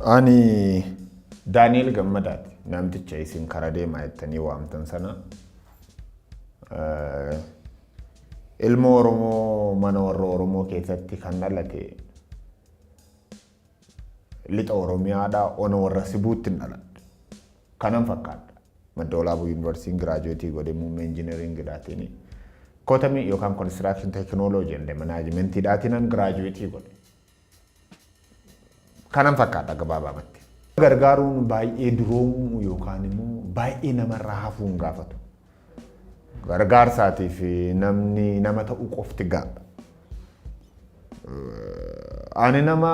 Ani Daniel Gammadat namticha isin karaa deemaa jettanii waamtan sana ilma Oromoo mana warra Oromoo keessatti kan dhalate lixa Oromiyaadhaa ona warra Sibuutti dhaladhe. Kanan fakkaata. Madda Olaabuu Yuunivarsiitiin giraajuweetii godhee muummee injiineriingiidhaatiin kotamii yookaan konistiraakshን teekinooloojii and manaajimentiidhaatiin giraajuweetii godhe. Kanan fakkaata gabaabamatti. Gargaaruun baay'ee duroomu yookaan immoo baay'ee namarraa hafuun gaafatu. Gargaarsaatiif namni nama ta'uu qofti ga'a. Ani nama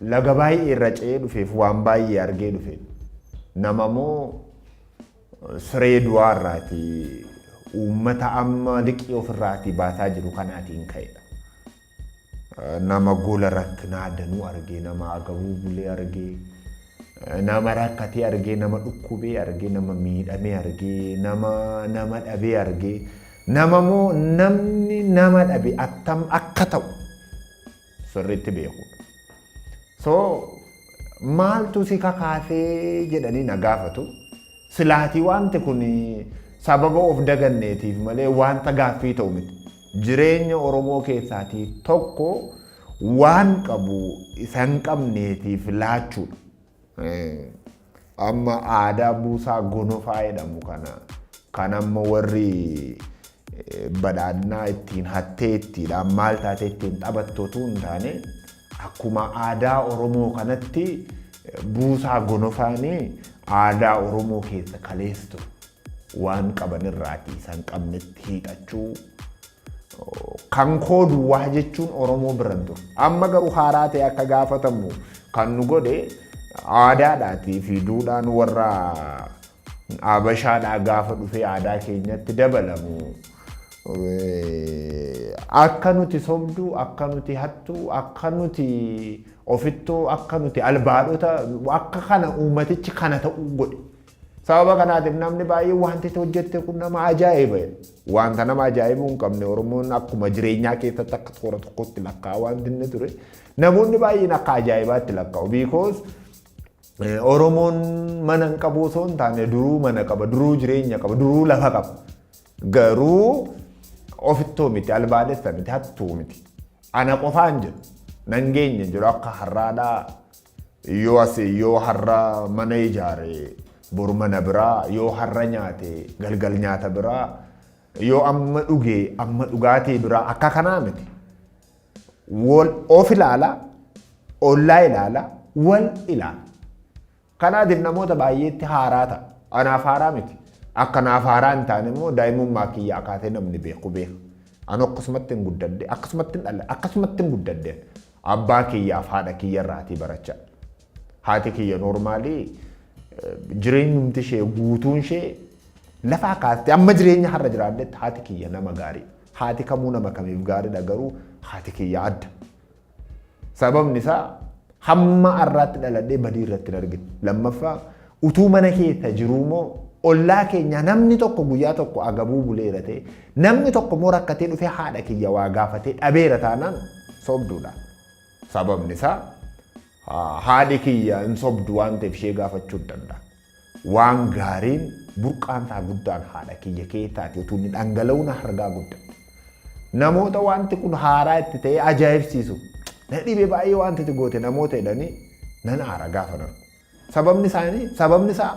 laga baay'ee irra ce'ee dhufeef waan baay'ee argee dhufe. Nama moo siree du'aarraati uummata amma liqii ofirraati baasaa jiru kanaatiin ka'edha. Nama gola rakkinaa danuu argee, nama agabuu bulee argee, nama rakkatee argee, nama dhukkubee argee, nama miidhamee argee, nama dhabee argee, nama moo namni nama dhabe attam akka ta'u sirriitti beekudha. So maaltu si kakaasee jedhanii na gaafatu. Silaatii wanti kun sababa of daganneetiif malee wanta gaaffii ta'u miti. Jireenya Oromoo keessaatii tokko waan qabu isa hin qabneetiif laachuudha. Amma aadaa buusaa gonofaa jedhamu kan amma warri badhaadhinaa ittiin hattee ittiidhaan maal taatee ittiin taphattotu hin taane akkuma aadaa Oromoo kanatti buusaa gonofaanii aadaa Oromoo keessa kaleessu waan qabanirraati isaan qabnetti hiixachuu. Kan koodu waa jechuun Oromoo biran ture. Amma garuu haaraa ta'e akka gaafatamu kan nu godhe aadaadhaatii fi duudhaan warra Habashaadhaa gaafa dhufee aadaa keenyatti dabalamu. Akka nuti sobduu, akka nuti hattuu, akka nuti ofittoo, akka nuti albaadhota akka kana uummatichi kana ta'uu godhe. Sababa kanaatiif namni baay'ee wanti hojjette kun nama ajaa'iba. Wanta nama ajaa'ibuu hin qabne Oromoon akkuma jireenyaa keessatti akka toora tokkotti lakkaa'aa wanti inni ture. Namoonni baay'een akka ajaa'ibaatti lakkaa'u. Because Oromoon mana hin qabu osoo hin taane duruu mana qaba, duruu jireenya qaba, duruu lafa qaba. Garuu ofittoo miti, albaadessa miti, hattuu miti. Ana qofaan jedhu nan geenye jedhu akka har'aadhaa yoo asii yoo har'a mana ijaaree bor mana biraa yoo har'a nyaate galgal nyaata biraa yoo amma dhugee amma dhugaatii biraa akka kanaa miti. Wal of ilaala, ollaa ilaala, wal ilaala. Kanaatiif namoota baay'eetti haaraa ta'a. Anaaf haaraa miti. Akka naaf haaraa hin taane immoo daa'imummaa kiyya akaatee namni beeku beeka. Ani akkasumatti hin guddadde, akkasumatti hin dhalle, akkasumatti hin guddadde. Abbaa kiyyaaf haadha kiyya irraatii barachaa. Haati kiyya noormaalii jireenyumti ishee guutuun ishee lafa kaastee amma jireenya har'a jiraaddetti haati kiyya nama gaarii. Haati kamuu nama kamiif gaariidha garuu haati kiyya adda. Sababni isaa hamma har'aatti dhaladhee badii irratti hin argine. Lammaffaa utuu mana keessa jiruu moo ollaa keenya namni tokko guyyaa tokko agabuu buleera ta'e namni tokko moo rakkatee dhufee haadha kiyya waa gaafatee dhabeera taanaan sobduudha. Sababni isaa haadhi kiyya hin sobdu waan ta'eef ishee gaafachuu danda'a. Waan gaariin burqaan isaa guddaan haadha kiyya keessaati utuu inni dhangala'uun hargaa guddaa. Namoota wanti kun haaraa itti ta'ee ajaa'ibsiisu. Na dhibee baay'ee wanti itti goote namoota jedhanii nan aara gaafa nargu. Sababni isaa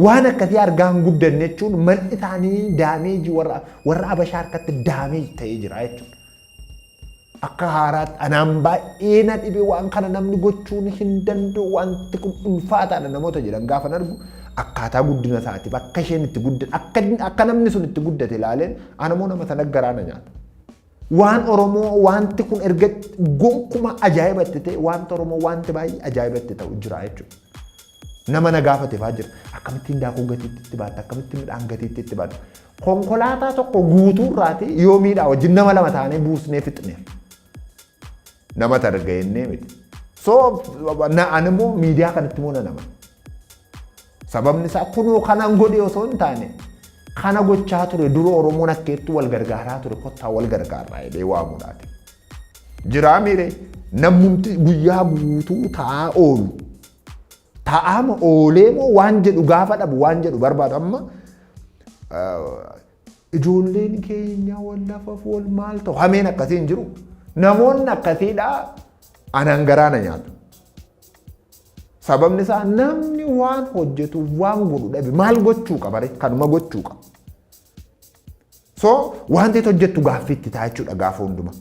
waan akkasii argaa hin guddanne jechuun malli isaanii daameejii warra Habashaa harkatti daameejii ta'ee jira jechuudha. Akka haaraatti anaan baay'ee na dhibee waan kana namni gochuun hin danda'u wanti kun ulfaataadha namoota jedhan gaafa nargu akkaataa guddina isaatiif akka isheen itti guddate akka namni sun itti guddate ilaaleen anamoo nama sana garaana nyaata. Waan Oromoo wanti kun erga gonkuma ajaa'ibatti ta'e wanti Oromoo wanti baay'ee ajaa'ibatti ta'u jira jechuudha. Nama na gaafateef jira akkamittiin daakuu gatiitti itti baatta akkamittiin midhaan gatiitti itti baatta. Konkolaataa tokko guutuu irraati yoo miidhaa wajjin nama lama taanee buusnee fixneef. Nama targa'ennee miti. So ani immoo miidiyaa kanatti immoo nama. Sababni isaa kunoo kanaan godhee osoo hin taane kana gochaa ture dura Oromoon akkeettu wal gargaaraa ture kottaa wal gargaaraa jedhee waamuudhaati. Jiraa miire namumti guyyaa guutuu taa'aa oolu taa'ama oolee moo waan jedhu gaafa dhabu waan jedhu barbaadu amma ijoolleen keenya wal lafaaf wal maal ta'u hameen akkasii hin jiru namoonni akkasiidhaa anaan garaana nyaatu. Sababni isaa namni waan hojjetu waan godhu dhabe maal gochuu qaba kanuma gochuu qaba. So wanti hojjettu gaaffii itti ta'a jechuudha gaafa hundumaa.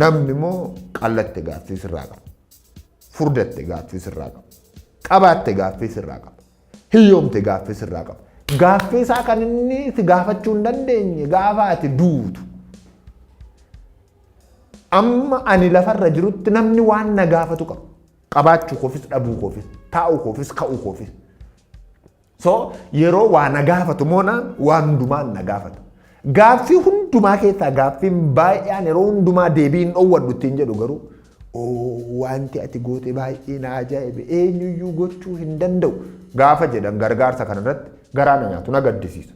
Namni immoo qallatte gaaffii sirraa qaba. Furdatte gaaffii sirraa qaba. Qabaatte gaaffii sirraa qaba. Hiyyoomte gaaffii sirraa qaba. Gaaffii isaa kan inni itti gaafachuu hin dandeenye gaafa ati duutu. Amma ani lafarra jirutti namni waan na gaafatu qaba. Qabaachuu koofis dhabuu koofis taa'uu koofis ka'uu koofis. So yeroo waa na gaafatu moonaan waan hundumaa na gaafatu. Gaaffii hundumaa keessaa gaaffiin baay'een yeroo hundumaa deebiin dhoowwadhu ittiin jedhu garuu wanti ati goote baay'ee na ajaa'ibe eenyuyyuu gochuu hin danda'u gaafa jedhan gargaarsa kanarratti garaa na nyaatu na gaddisiisa.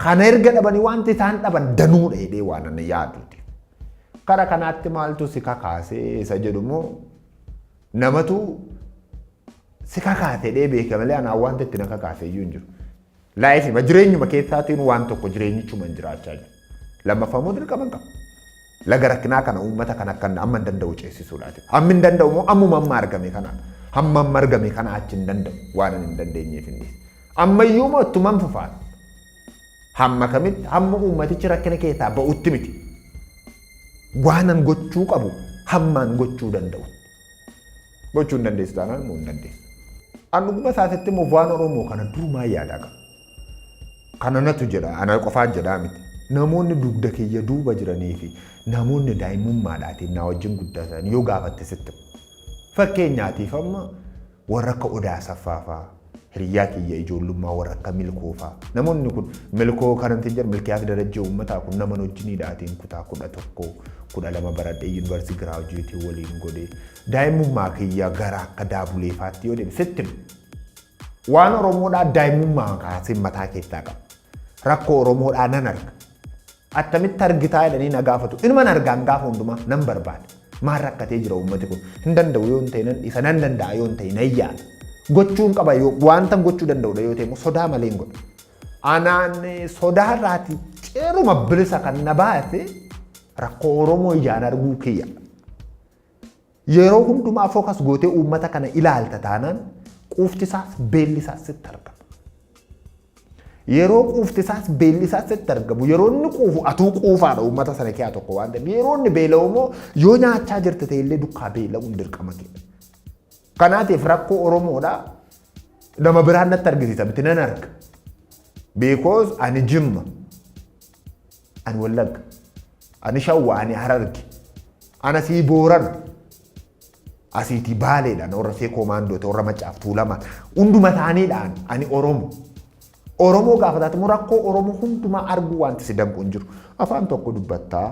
Kana erga dhabanii wanti isaan dhaban danuudha jedhee waan ani yaaduuti. Kara kanaatti maaltu si kakaasee isa jedhumoo namatu si kakaasee dhee beeka malee anaa wanta itti na kakaasee iyyuu hin jiru. Laayifima jireenyuma keessaatiin waan tokko jireenyichuma hin jiraachaa jiru. Lammaffaa dirqama qaba. Laga rakkinaa kana uummata kan akka amma hin danda'u ceesisuudhaati. Amma hin danda'u moo ammuma amma argame kanaan. Hamma amma argame kana achi hin danda'u waan hin dandeenyeef hin dhiyeessu. Ammayyuu moo ittuman fufaan. Hamma kamitti hamma uummatichi rakkina keessaa ba'utti miti. Waanan gochuu qabu hammaan gochuu danda'u. Gochuu hin dandeessu taanaan moo hin dandeessu. Annuguma isaatitti immoo waan Oromoo kana durumaa yaadaa qaba. Kana natu jedha ana qofaan jedhaa miti. Namoonni dugda kiyya duuba jiranii fi namoonni daa'imummaadhaatiin na wajjin guddatan yoo gaafatte sitti. Fakkeenyaatiif amma warra akka Odaa Saffaafaa hiriyaa kiyya ijoollummaa warra akka Milkoo fa'aa. Namoonni kun Milkoo kanatti jedhu Milkiyaaf Darajjee uummataa kun nama wajjiniidhaatiin kutaa 11 12 baradhee yuunivarsiitii giraajuweetii waliin godhee daa'imummaa kiyya gara akka Daabulee fa'aatti yoo deeme sitti waan Oromoodhaa daa'imummaa kaasee mataa keessaa qaba. Rakkoo Oromoodhaa nan arga. Attamitti argitaa jedhanii na gaafatu. Ilma argaan gaafa hundumaa nan barbaada. Maal rakkatee jira uummati kun? Hin danda'u yoo hin ta'e nan dhiisa nan danda'a yoo hin ta'e nan yaada. Gochuun qaba yoo wanta gochuu danda'udha yoo ta'e sodaa malee hin godhu. Anaan sodaa irraati ceeruma bilisa kan na baase rakkoo Oromoo ijaan arguu kiyya. Yeroo hundumaa fookas gootee uummata kana ilaalta taanaan quuftisaas beellisaas sitti argama. Yeroo quuftisaas beellisaas sitti argamu yeroo inni quufu atuu quufaadha uummata sana keessaa tokko waan ta'eef yeroo inni beela'u immoo yoo nyaachaa jirte ta'e illee dukkaa beela'uun dirqama kee. Kanaatiif rakkoo Oromoodhaa nama biraan natti argisiisa miti nan arga. Because ani Jimma, ani Wallagga, ani Shawwa, ani Hararge, ani asii Boorana, asiitii Baaleedhaan warra see koomaandoota warra Maccaaf Tuulamaa hunduma isaaniidhaan ani Oromoo. Oromoo gaafa taate rakkoo Oromoo hundumaa arguu wanti si danqu hin jiru. Afaan tokko dubbattaa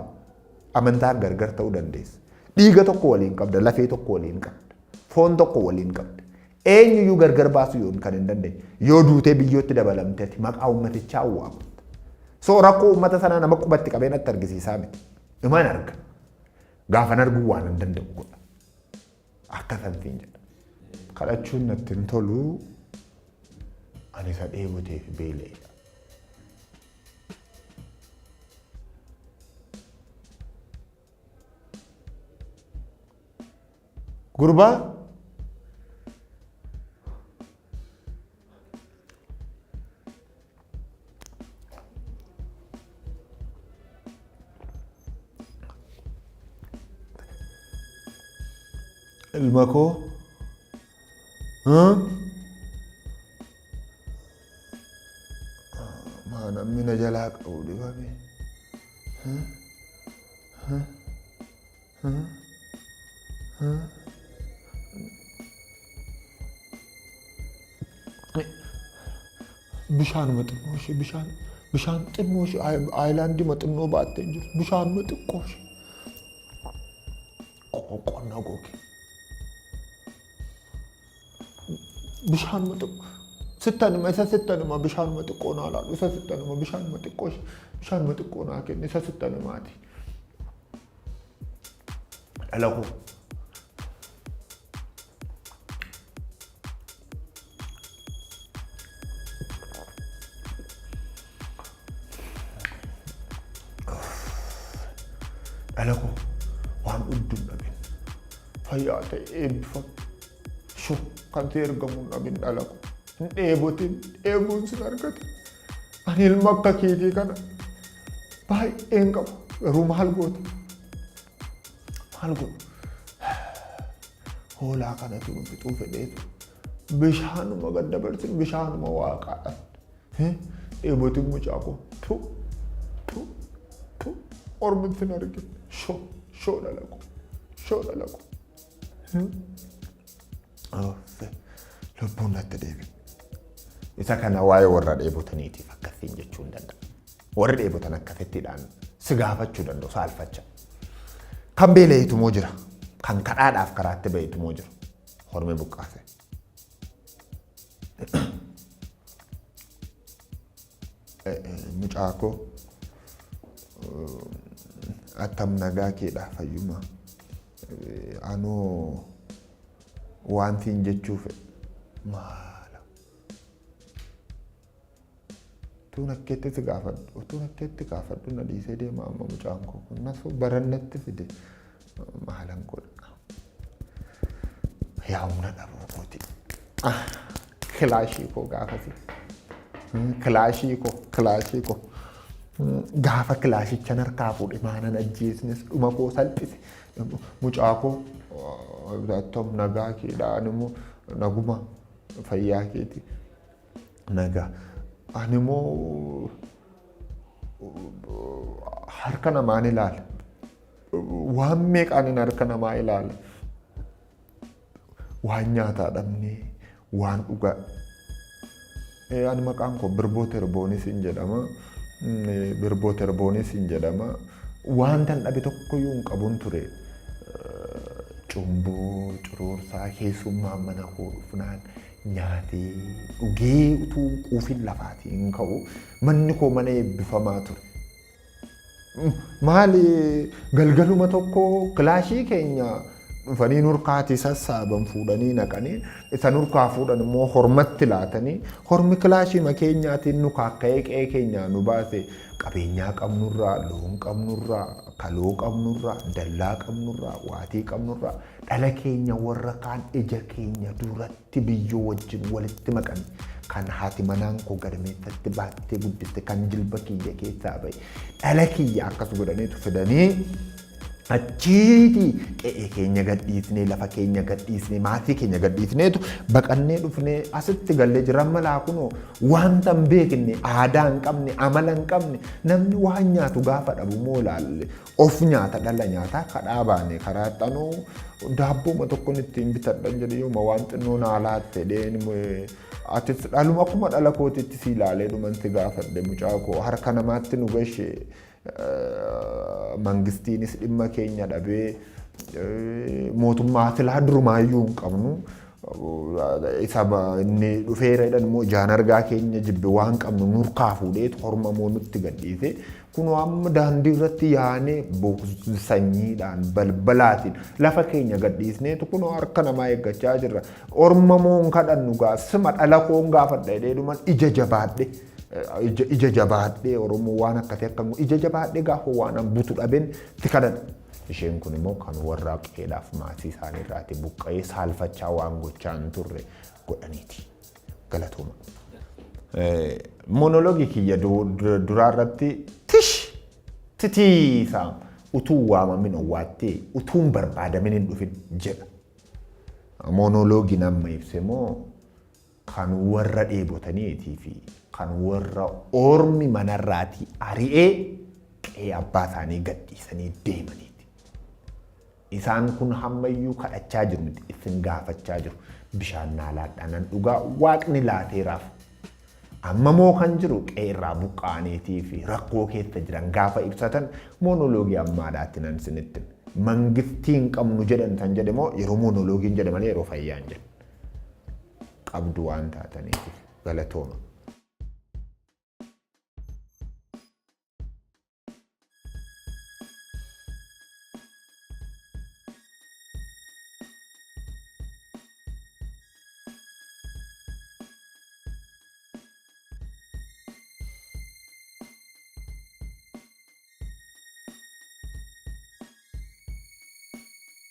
amantaan gargar ta'uu dandeessa. Dhiiga tokko waliin qabda, lafee tokko waliin qabda, foon tokko waliin qabda. Eenyuyyuu gargar baasuu yoo kan hin dandeenye yoo duutee biyyootti dabalamteeti maqaa uummatichaa waamta. So rakkoo uummata sanaa nama qubatti qabee natti argisiisaa miti. Imaan arga. Gaafan arguu waan hin danda'u godha. Akka sanfiin jedha. Kadhachuun natti hin tolu. Ani isa dheeboteef beela'edha. Gurbaa ilma koo namni na jalaa qabu dibame. Bishaanuma xinnoo ishee bishaan xinnoo ishee aayilaandii xinnoo baattee jirtu bishaanuma xiqqoo ishee qonna goge. Bishaanuma xiqqoo. Sittanuma isa sittanuma bishaanuma xiqqoo naa laalu isa sittanuma bishaanuma xiqqoo naa kenni isa sittanumaati. Dhala koo ألاكو وان أدون أبين فيات إبفا شو كان تيرجمون أبين ألاكو إبوتين إبون سناركت أنا المكة كيدي كنا باي إنكم روم هالقوت هالقوت هو لا كنا تقول بتوفي ديتو بشان ما قد دبرتين بشان ما واقع إبوتين مجاكو تو أرمن سناركت شو لالكو lubbuun natti deebi. Isa kana waa'ee warra dheebotaniitiif akkasiin jechuu hin danda'a. Warri dheebotan akkasittiidhaan si gaafachuu danda'u saalfacha. Kan beela'eetu moo jira? Kan kadhaadhaaf karaatti ba'eetu moo jira? Hormee buqqaase. Mucaa koo attam nagaa keedhaa fayyumaa. Anoo wantiin jechuuf maala. Tuun akkeetti si gaafadhu. Tuun akkeetti gaafadhu na dhiisee deema amma mucaan koo. Nasoo barannatti fide maalan godha. Yaa humna dhabuu kooti. Kilaashii koo gaafasi. Kilaashii koo. Gaafa kilaashicha harkaa fuudhe maanan ajjeesnes dhuma koo salphise. Mucaa koo attam nagaa keedhaan immoo naguma fayyaa keeti. Nagaa. Ani immoo harka namaan ilaala. Waan meeqaan harka namaa ilaala. Waan nyaataa dhabnee waan dhugaa. Ani maqaan koo Birboo Terboonis hin jedhama. Birboo Terboonis hin jedhama. Waantan dhabe tokkoyyuu hin qabuun ture. Cumboo, curoorsaa, keessummaa mana koo dhufnaan nyaatee dhugee utuu quufin lafaatiin ka'u manni koo mana eebbifamaa ture. Maali galgaluma tokko kilaashii keenya dhufanii nurkaatii sassaaban fuudhanii naqanii isa nurkaa fuudhan immoo hormatti laatanii hormi kilaashii makeenyaatiin nu kaakka'ee qe'ee keenyaa nu baase qabeenyaa qabnurraa, loon qabnurraa, kaloo qabnurraa, dallaa qabnurraa, waatii qabnurraa dhala keenya warra kaan ija keenya duratti biyyoo wajjin walitti maqan kan haati manaan koo garmeessatti baattee guddiste kan jilba kiyya keessaa bahe dhala kiyya akkas godhaniitu fidanii achiiti qe'ee keenya gadhiisnee lafa keenya gadhiisnee maatii keenya gadhiisneetu baqannee dhufnee asitti gallee jiran malaa kunoo wanta hin beekne aadaa hin qabne amala hin qabne namni waan nyaatu gaafa dhabu moo laalle of nyaata dhala nyaataa kadhaa baane karaa xanoo daabbooma tokkoon ittiin bitadhan jedhe yooma waan xinnoo naa laatte dheen atis dhaluma akkuma dhala kootitti si ilaalee dhumanti gaafadhe mucaa koo harka namaatti nu gashee mangistiinis dhimma keenya dhabee mootummaa silaa durumaayyuu hin qabnu isa inni dhufeera jedhan immoo jaan argaa keenya jibbe waan qabnu nurkaa fuudheetu horma moo nutti gadhiise kunoo amma daandii irratti yaanee sanyiidhaan balbalaatiin lafa keenya gadhiisneetu kunoo harka namaa eeggachaa jirra orma moo hin kadhannu gaasima dhala koo hin gaafadha jedhee dhuman ija jabaadhe. Ija jabaadhee Oromoo waan akkasii akkamu ija jabaadhee gaafa waan butu dhabeen itti kadhadha. Isheen kun immoo kan warra qeedhaaf maatii isaanii irraati buqqa'ee saalfachaa waan gochaa hin turre godhaniiti. Galatooma. Monoloogii kiyya duraa irratti titiisaa utuu waamamin owwaattee utuu hin barbaadamin hin dhufin jedha. Monoloogiin amma ibse moo kan warra dheebotaniitii fi kan warra ormi manarraati ari'ee qe'ee abbaa isaanii gadhiisanii deemaniiti. Isaan kun hammayyuu kadhachaa jiru miti isin gaafachaa jiru bishaan naalaadhaan dhugaa waaqni laateeraaf. Amma moo kan jiru qe'ee irraa buqqa'aniitii fi rakkoo keessa jiran gaafa ibsatan monoloogii ammaadhaatti nan sinitti. Mangistii hin qabnu jedhan tan jedhe moo yeroo monoloogiin jedhe malee yeroo fayyaan jedhe. Qabdu waan taataniif galatooma.